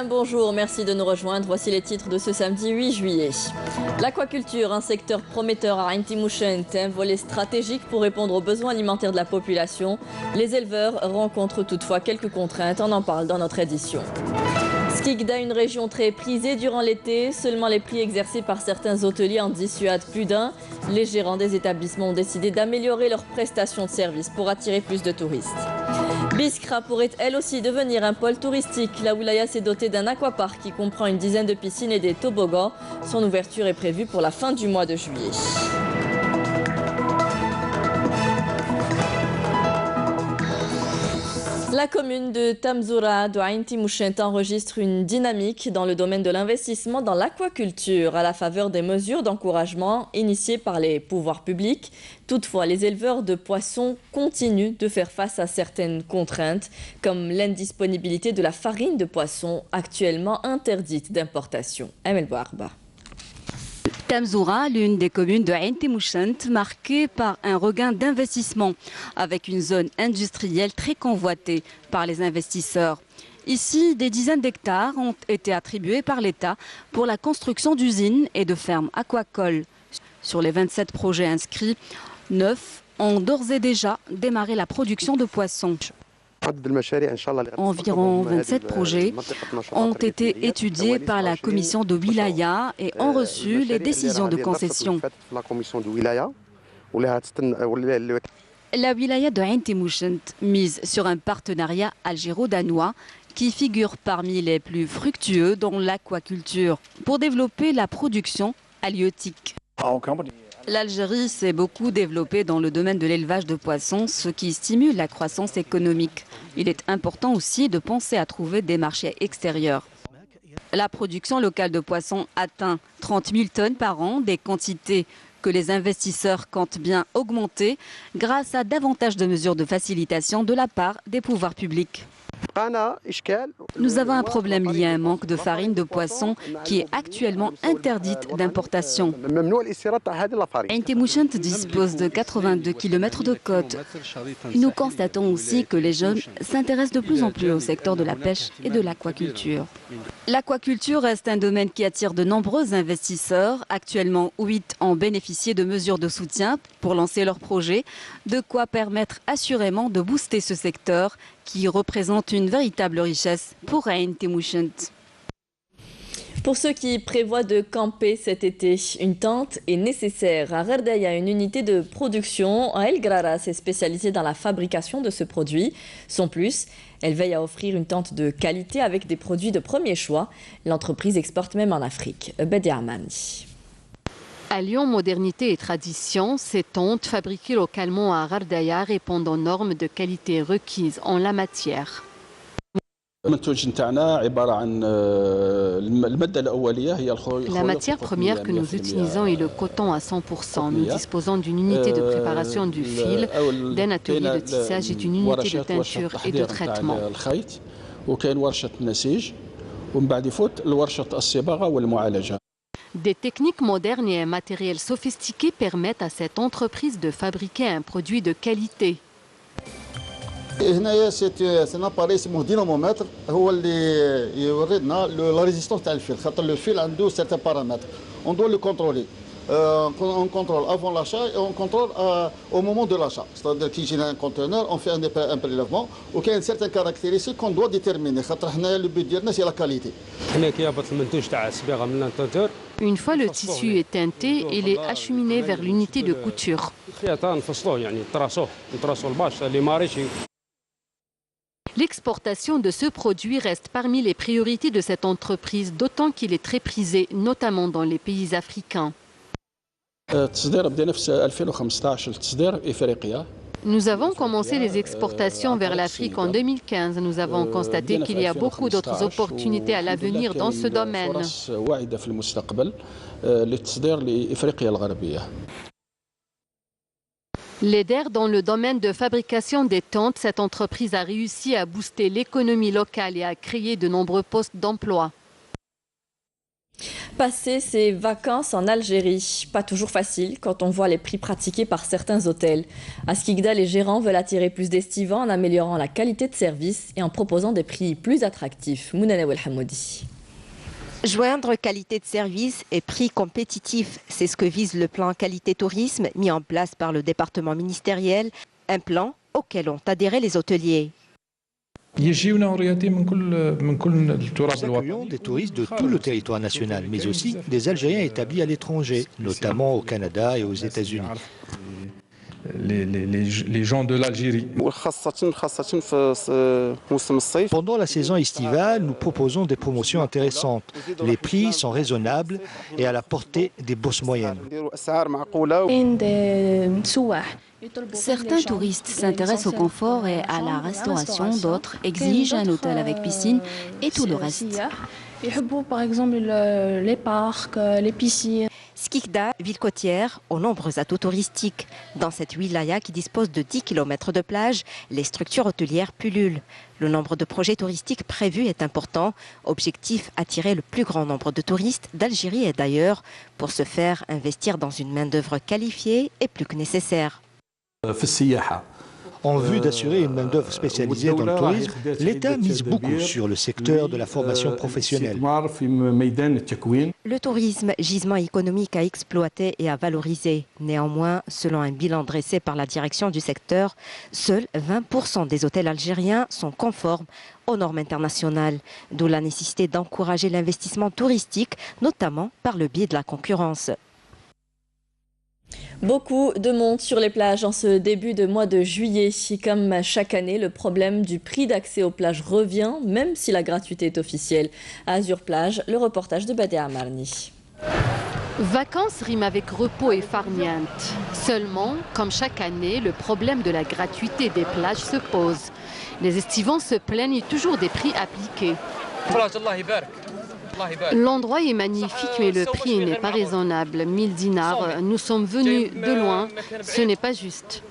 Bien, bonjour, merci de nous rejoindre. Voici les titres de ce samedi 8 juillet. L'aquaculture, un secteur prometteur à Ain Timouchent, un volet stratégique pour répondre aux besoins alimentaires de la population. Les éleveurs rencontrent toutefois quelques contraintes, on en parle dans notre édition. Skikda, une région très prisée durant l'été. Seulement les prix exercés par certains hôteliers en dissuadent plus d'un. Les gérants des établissements ont décidé d'améliorer leurs prestations de service pour attirer plus de touristes. Biskra pourrait elle aussi devenir un pôle touristique. La wilaya s'est dotée d'un aquapark qui comprend une dizaine de piscines et des toboggans. Son ouverture est prévue pour la fin du mois de juillet. La commune de Tamzoura de Ain Timouchent enregistre une dynamique dans le domaine de l'investissement dans l'aquaculture à la faveur des mesures d'encouragement initiées par les pouvoirs publics. Toutefois, les éleveurs de poissons continuent de faire face à certaines contraintes, comme l'indisponibilité de la farine de poisson actuellement interdite d'importation. Amel Bouarba. Tamzoura, l'une des communes de Ain Timouchent, marquée par un regain d'investissement, avec une zone industrielle très convoitée par les investisseurs. Ici, des dizaines d'hectares ont été attribués par l'État pour la construction d'usines et de fermes aquacoles. Sur les 27 projets inscrits, 9 ont d'ores et déjà démarré la production de poissons. Environ 27 projets ont été étudiés par la commission de wilaya et ont reçu les décisions de concession. La wilaya de Ain Timouchent mise sur un partenariat algéro-danois qui figure parmi les plus fructueux dans l'aquaculture pour développer la production halieutique. L'Algérie s'est beaucoup développée dans le domaine de l'élevage de poissons, ce qui stimule la croissance économique. Il est important aussi de penser à trouver des marchés extérieurs. La production locale de poissons atteint 30 000 tonnes par an, des quantités que les investisseurs comptent bien augmenter grâce à davantage de mesures de facilitation de la part des pouvoirs publics. Nous avons un problème lié à un manque de farine de poisson qui est actuellement interdite d'importation. Ain Timouchent dispose de 82 km de côte. Nous constatons aussi que les jeunes s'intéressent de plus en plus au secteur de la pêche et de l'aquaculture. L'aquaculture reste un domaine qui attire de nombreux investisseurs. Actuellement, 8 ont bénéficié de mesures de soutien pour lancer leurs projets, de quoi permettre assurément de booster ce secteur qui représente une véritable richesse pour Ain Timouchent. Pour ceux qui prévoient de camper cet été, une tente est nécessaire. À Gherdaya, une unité de production à El Grara s'est spécialisée dans la fabrication de ce produit. Son plus, elle veille à offrir une tente de qualité avec des produits de premier choix. L'entreprise exporte même en Afrique. Bedi Amani. Alliant modernité et tradition, ces tentes fabriquées localement à Gherdaya répondent aux normes de qualité requises en la matière. La matière première que nous utilisons est le coton à 100%. Nous disposons d'une unité de préparation du fil, d'un atelier de tissage et d'une unité de teinture et de traitement. Des techniques modernes et un matériel sophistiqué permettent à cette entreprise de fabriquer un produit de qualité. C'est un appareil dynamomètre qui la résistance du fil. Le fil a certains paramètres. On doit le contrôler. On contrôle avant l'achat et on contrôle au moment de l'achat. C'est-à-dire qu'il y a un conteneur, on fait un prélèvement, ou qu'il y a une certaine caractéristique qu'on doit déterminer. Le but c'est la qualité. Une fois le tissu est teinté, il est acheminé vers l'unité de couture. L'exportation de ce produit reste parmi les priorités de cette entreprise, d'autant qu'il est très prisé, notamment dans les pays africains. Nous avons commencé les exportations vers l'Afrique en 2015. Nous avons constaté qu'il y a beaucoup d'autres opportunités à l'avenir dans ce domaine. Leader dans le domaine de fabrication des tentes, cette entreprise a réussi à booster l'économie locale et à créer de nombreux postes d'emploi. Passer ses vacances en Algérie, pas toujours facile quand on voit les prix pratiqués par certains hôtels. À Skikda, les gérants veulent attirer plus d'estivants en améliorant la qualité de service et en proposant des prix plus attractifs. Mounana Welhamoudi. Joindre qualité de service et prix compétitif, c'est ce que vise le plan qualité tourisme mis en place par le département ministériel, un plan auquel ont adhéré les hôteliers. Nous accueillons des touristes de tout le territoire national, mais aussi des Algériens établis à l'étranger, notamment au Canada et aux États-Unis. Les gens de l'Algérie. Pendant la saison estivale, nous proposons des promotions intéressantes. Les prix sont raisonnables et à la portée des bourses moyennes. Certains touristes s'intéressent au confort et à la restauration, d'autres exigent un hôtel avec piscine et tout le reste. Par exemple, les parcs, les piscines. Skikda, ville côtière, aux nombreux atouts touristiques. Dans cette wilaya qui dispose de 10 km de plage, les structures hôtelières pullulent. Le nombre de projets touristiques prévus est important. Objectif, attirer le plus grand nombre de touristes d'Algérie et d'ailleurs. Pour ce faire, investir dans une main-d'œuvre qualifiée est plus que nécessaire. En vue d'assurer une main-d'œuvre spécialisée dans le tourisme, l'État mise beaucoup sur le secteur de la formation professionnelle. Le tourisme, gisement économique à exploiter et à valoriser. Néanmoins, selon un bilan dressé par la direction du secteur, seuls 20% des hôtels algériens sont conformes aux normes internationales. D'où la nécessité d'encourager l'investissement touristique, notamment par le biais de la concurrence. Beaucoup de monde sur les plages en ce début de mois de juillet. Comme chaque année, le problème du prix d'accès aux plages revient, même si la gratuité est officielle. À Azur Plage, le reportage de Badea Marni. Vacances rime avec repos et farniente. Seulement, comme chaque année, le problème de la gratuité des plages se pose. Les estivants se plaignent toujours des prix appliqués. L'endroit est magnifique, mais le prix n'est pas raisonnable. 1000 dinars, nous sommes venus de loin, ce n'est pas juste.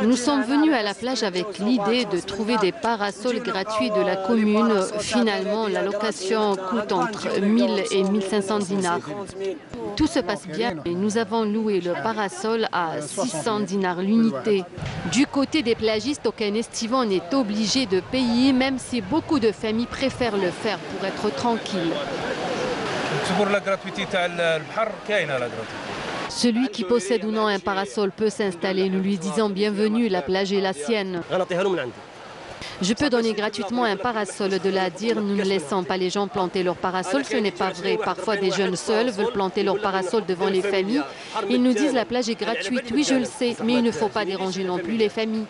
Nous sommes venus à la plage avec l'idée de trouver des parasols gratuits de la commune. Finalement, la location coûte entre 1000 et 1500 dinars. Tout se passe bien et nous avons loué le parasol à 600 dinars l'unité. Du côté des plagistes, aucun estivant n'est obligé de payer, même si beaucoup de familles préfèrent le faire pour être tranquilles. Celui qui possède ou non un parasol peut s'installer. Nous lui disons bienvenue, la plage est la sienne. Je peux donner gratuitement un parasol. De là à dire, nous ne laissons pas les gens planter leur parasol, ce n'est pas vrai. Parfois, des jeunes seuls veulent planter leur parasol devant les familles. Ils nous disent la plage est gratuite. Oui, je le sais, mais il ne faut pas déranger non plus les familles.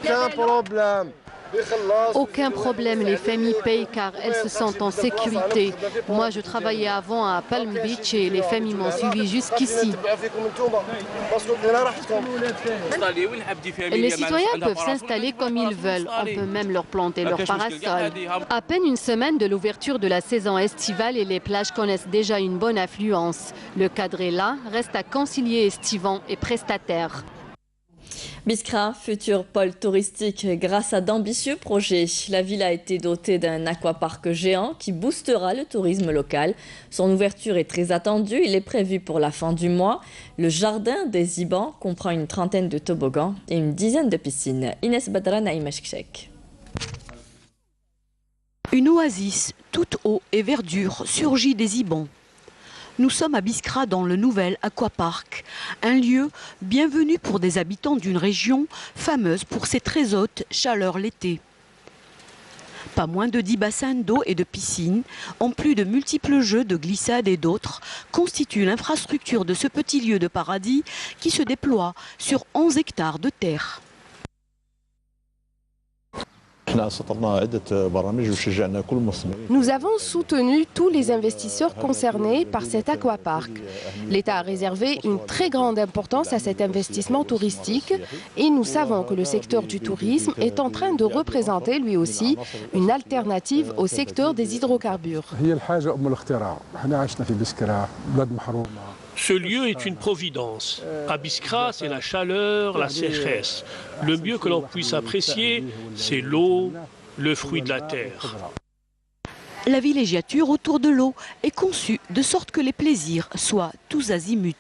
Aucun problème, les familles payent car elles se sentent en sécurité. Moi, je travaillais avant à Palm Beach et les familles m'ont suivi jusqu'ici. Les citoyens peuvent s'installer comme ils veulent. On peut même leur planter leur parasol. À peine une semaine de l'ouverture de la saison estivale et les plages connaissent déjà une bonne affluence. Le cadre est là, reste à concilier estivants et prestataires. Biskra, futur pôle touristique grâce à d'ambitieux projets. La ville a été dotée d'un aquapark géant qui boostera le tourisme local. Son ouverture est très attendue. Il est prévu pour la fin du mois. Le jardin des Ibans comprend une trentaine de toboggans et une dizaine de piscines. Inès Badra, Naïma Chkchek. Une oasis, toute eau et verdure, surgit des Ibans. Nous sommes à Biskra dans le nouvel aquapark, un lieu bienvenu pour des habitants d'une région fameuse pour ses très hautes chaleurs l'été. Pas moins de 10 bassins d'eau et de piscines, en plus de multiples jeux de glissade et d'autres, constituent l'infrastructure de ce petit lieu de paradis qui se déploie sur 11 hectares de terre. Nous avons soutenu tous les investisseurs concernés par cet aquapark. L'État a réservé une très grande importance à cet investissement touristique et nous savons que le secteur du tourisme est en train de représenter lui aussi une alternative au secteur des hydrocarbures. Ce lieu est une providence. À Biskra, c'est la chaleur, la sécheresse. Le mieux que l'on puisse apprécier, c'est l'eau, le fruit de la terre. La villégiature autour de l'eau est conçue de sorte que les plaisirs soient tous azimuts.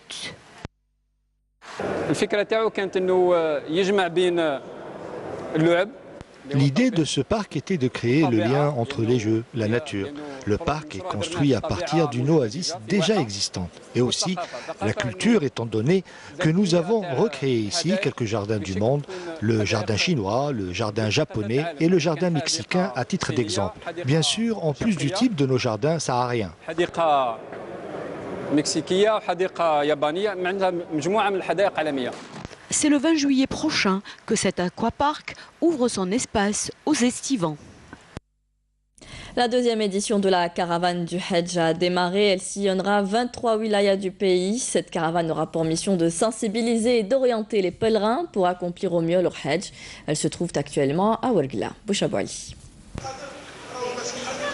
L'idée de ce parc était de créer le lien entre les jeux, la nature. Le parc est construit à partir d'une oasis déjà existante. Et aussi la culture, étant donné que nous avons recréé ici quelques jardins du monde, le jardin chinois, le jardin japonais et le jardin mexicain à titre d'exemple. Bien sûr, en plus du type de nos jardins sahariens. C'est le 20 juillet prochain que cet aquapark ouvre son espace aux estivants. La deuxième édition de la caravane du Hajj a démarré. Elle sillonnera 23 wilayas du pays. Cette caravane aura pour mission de sensibiliser et d'orienter les pèlerins pour accomplir au mieux leur Hajj. Elle se trouve actuellement à Ouargla. Bouchabouali.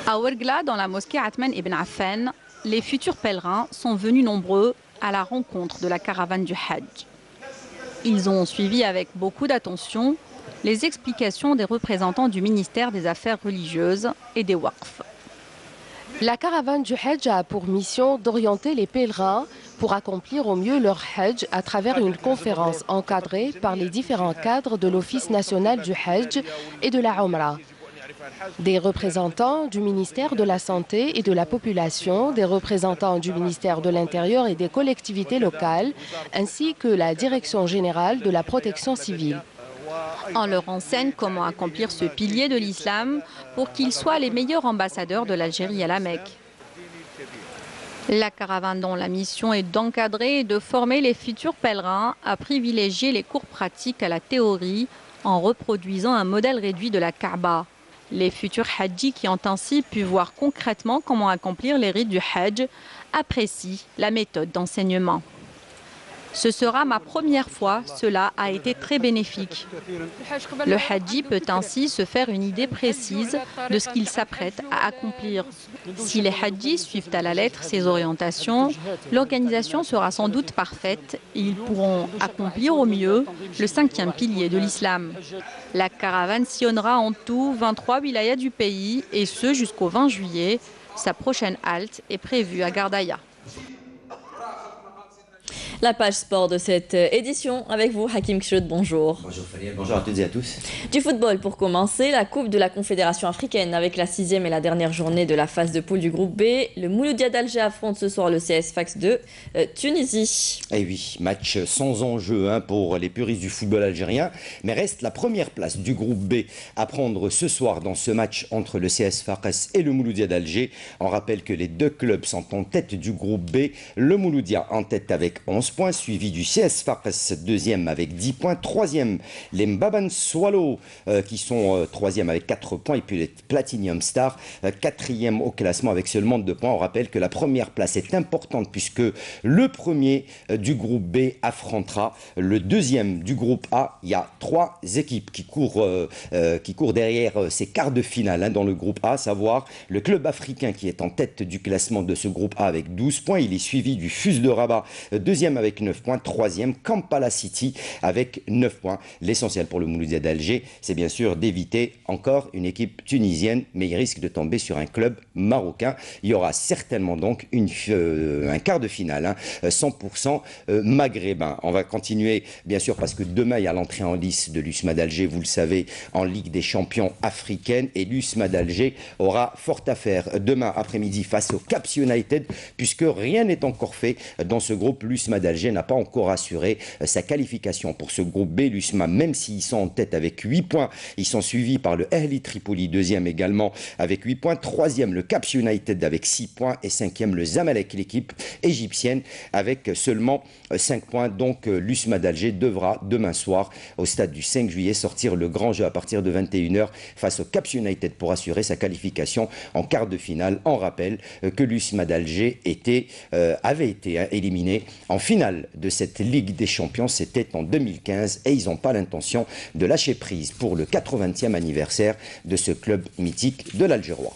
À Ouargla, dans la mosquée Athman ibn Affan, les futurs pèlerins sont venus nombreux à la rencontre de la caravane du Hajj. Ils ont suivi avec beaucoup d'attention les explications des représentants du ministère des Affaires religieuses et des Waqf. La caravane du Hajj a pour mission d'orienter les pèlerins pour accomplir au mieux leur Hajj à travers une conférence encadrée par les différents cadres de l'Office national du Hajj et de la Umrah. Des représentants du ministère de la Santé et de la Population, des représentants du ministère de l'Intérieur et des collectivités locales, ainsi que la Direction générale de la protection civile. On leur enseigne comment accomplir ce pilier de l'islam pour qu'ils soient les meilleurs ambassadeurs de l'Algérie à la Mecque. La caravane dont la mission est d'encadrer et de former les futurs pèlerins à privilégier les cours pratiques à la théorie en reproduisant un modèle réduit de la Kaaba. Les futurs Hajjis qui ont ainsi pu voir concrètement comment accomplir les rites du Hajj apprécient la méthode d'enseignement. Ce sera ma première fois, cela a été très bénéfique. Le Hajji peut ainsi se faire une idée précise de ce qu'il s'apprête à accomplir. Si les Hajjis suivent à la lettre ces orientations, l'organisation sera sans doute parfaite et ils pourront accomplir au mieux le 5e pilier de l'islam. La caravane sillonnera en tout 23 wilayas du pays et ce jusqu'au 20 juillet. Sa prochaine halte est prévue à Gardaïa. La page sport de cette édition avec vous, Hakim Kchoud, bonjour. Bonjour Faliel, bonjour à toutes et à tous. Du football pour commencer, la Coupe de la Confédération africaine avec la 6e et la dernière journée de la phase de poule du groupe B. Le Mouloudia d'Alger affronte ce soir le CS Sfax de Tunisie. Et oui, match sans enjeu pour les puristes du football algérien, mais reste la première place du groupe B à prendre ce soir dans ce match entre le CS Sfax et le Mouloudia d'Alger. On rappelle que les deux clubs sont en tête du groupe B, le Mouloudia en tête avec 11 points, suivi du CS Sfax deuxième avec 10 points, troisième les Mbaban Swallow qui sont troisième avec 4 points et puis les Platinum Stars quatrième au classement avec seulement 2 points. On rappelle que la première place est importante puisque le premier du groupe B affrontera le deuxième du groupe A. Il y a 3 équipes qui courent derrière ces quarts de finale dans le groupe A, à savoir le club africain qui est en tête du classement de ce groupe A avec 12 points. Il est suivi du FUS de Rabat, deuxième avec 9 points, troisième Kampala City avec 9 points. L'essentiel pour le Mouloudia d'Alger, c'est bien sûr d'éviter encore une équipe tunisienne, mais il risque de tomber sur un club marocain. Il y aura certainement donc un quart de finale 100% maghrébin. On va continuer bien sûr parce que demain il y a l'entrée en lice de l'USMA d'Alger, vous le savez, en Ligue des champions africaine, et l'USMA d'Alger aura fort à faire demain après-midi face au Caps United puisque rien n'est encore fait dans ce groupe. L'USMA d'Alger n'a pas encore assuré sa qualification pour ce groupe B. L'USMA, même s'ils sont en tête avec 8 points, ils sont suivis par le Ahli Tripoli, deuxième également avec 8 points, troisième le Caps United avec 6 points et cinquième le Zamalek, l'équipe égyptienne, avec seulement 5 points. Donc l'USMA d'Alger devra demain soir au stade du 5 juillet sortir le grand jeu à partir de 21h face au Caps United pour assurer sa qualification en quart de finale. On rappelle que l'USMA d'Alger avait été éliminé en finale de cette Ligue des champions, c'était en 2015, et ils n'ont pas l'intention de lâcher prise pour le 80e anniversaire de ce club mythique de l'Algérois.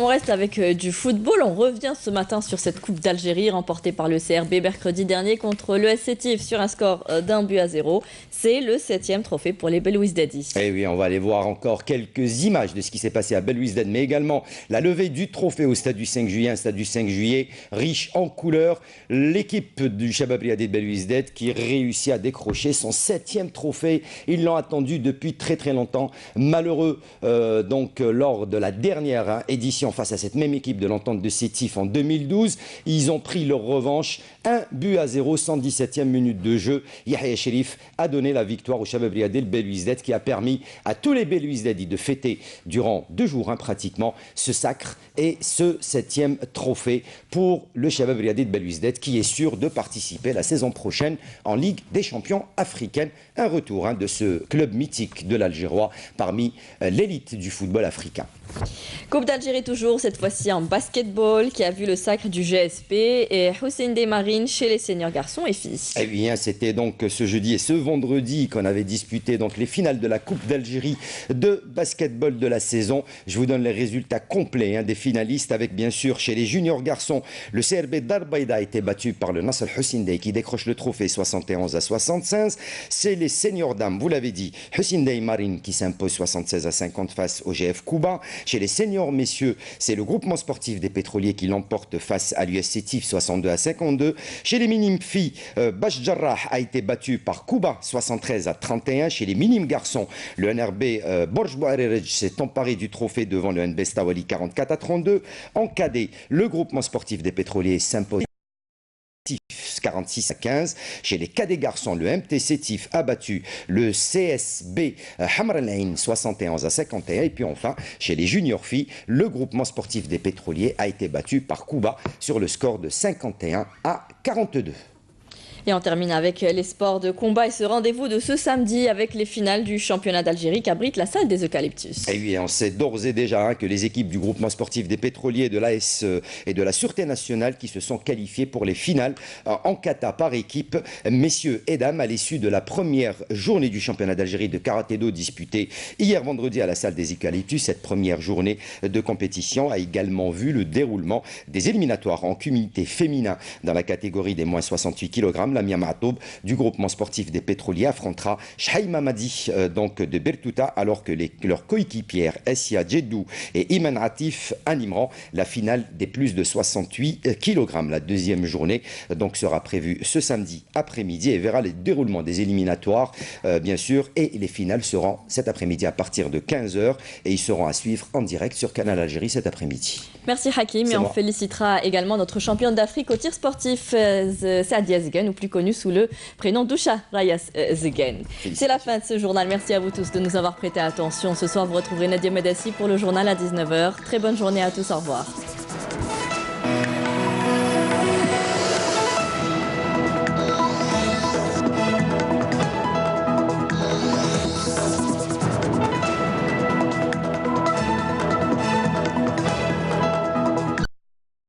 On reste avec du football. On revient ce matin sur cette Coupe d'Algérie remportée par le CRB mercredi dernier contre l'ES Sétif sur un score d'1-0. C'est le 7e trophée pour les Belouizdadi. Et oui, on va aller voir encore quelques images de ce qui s'est passé à Belouizdad, mais également la levée du trophée au stade du 5 juillet, un stade du 5 juillet riche en couleurs. L'équipe du Chabab Riadi de Belouizdad qui réussit à décrocher son 7e trophée. Ils l'ont attendu depuis très longtemps. Malheureux lors de la dernière édition face à cette même équipe de l'Entente de Sétif en 2012, ils ont pris leur revanche. 1-0, 117e minute de jeu. Yahya Cherif a donné la victoire au Chabab Riadi de Belouizdad qui a permis à tous les Belouizdadi de fêter durant 2 jours pratiquement ce sacre et ce 7e trophée pour le Chabab Riadi de Belouizdad qui est sûr de participer la saison prochaine en Ligue des champions africaine. Un retour de ce club mythique de l'Algérois parmi l'élite du football africain. Coupe d'Algérie toujours, cette fois-ci en basketball, qui a vu le sacre du GSP et Hussein Desmarines chez les seniors garçons et filles. Eh bien, c'était donc ce jeudi et ce vendredi qu'on avait disputé donc les finales de la Coupe d'Algérie de basketball de la saison. Je vous donne les résultats complets des finalistes avec bien sûr chez les juniors garçons, le CRB d'Arbaïda a été battu par le Nasr Hussein Dey qui décroche le trophée 71-75. C'est les seniors dames, vous l'avez dit, Hussein Desmarines qui s'impose 76-50 face au GF Kouba. Chez les seniors messieurs, c'est le groupement sportif des pétroliers qui l'emporte face à l'US Sétif 62-52. Chez les minimes filles, Bash Jarrah a été battu par Kouba 73-31. Chez les minimes garçons, le NRB Borj Bouarerej s'est emparé du trophée devant le NB Stawali 44-32. En cadet, le groupement sportif des pétroliers s'impose 46-15. Chez les cadets garçons, le MT Sétif a battu le CSB Hamra Al-Ain 71-51. Et puis enfin, chez les juniors filles, le groupement sportif des pétroliers a été battu par Kouba sur le score de 51-42. Et on termine avec les sports de combat et ce rendez-vous de ce samedi avec les finales du championnat d'Algérie qu'abrite la salle des Eucalyptus. Et oui, on sait d'ores et déjà que les équipes du groupement sportif des pétroliers, de l'AS et de la Sûreté nationale qui se sont qualifiées pour les finales en kata par équipe, messieurs et dames, à l'issue de la première journée du championnat d'Algérie de karaté-do disputée hier vendredi à la salle des Eucalyptus. Cette première journée de compétition a également vu le déroulement des éliminatoires en comité féminin dans la catégorie des moins 68 kg. Lamia Matoub du groupement sportif des pétroliers affrontera Shaïma Madi de Bertouta alors que leurs coéquipières Essia Djedou et Iman Atif animeront la finale des plus de 68 kg. La deuxième journée sera prévue ce samedi après-midi et verra le déroulement des éliminatoires bien sûr et les finales seront cet après-midi à partir de 15h et ils seront à suivre en direct sur Canal Algérie cet après-midi. Merci Hakim et on félicitera également notre championne d'Afrique au tir sportif Sadia Zegen ou plus connue sous le prénom d'Oucha Rayas Zegen. C'est la fin de ce journal. Merci à vous tous de nous avoir prêté attention. Ce soir, vous retrouverez Nadia Medassi pour le journal à 19h. Très bonne journée à tous. Au revoir.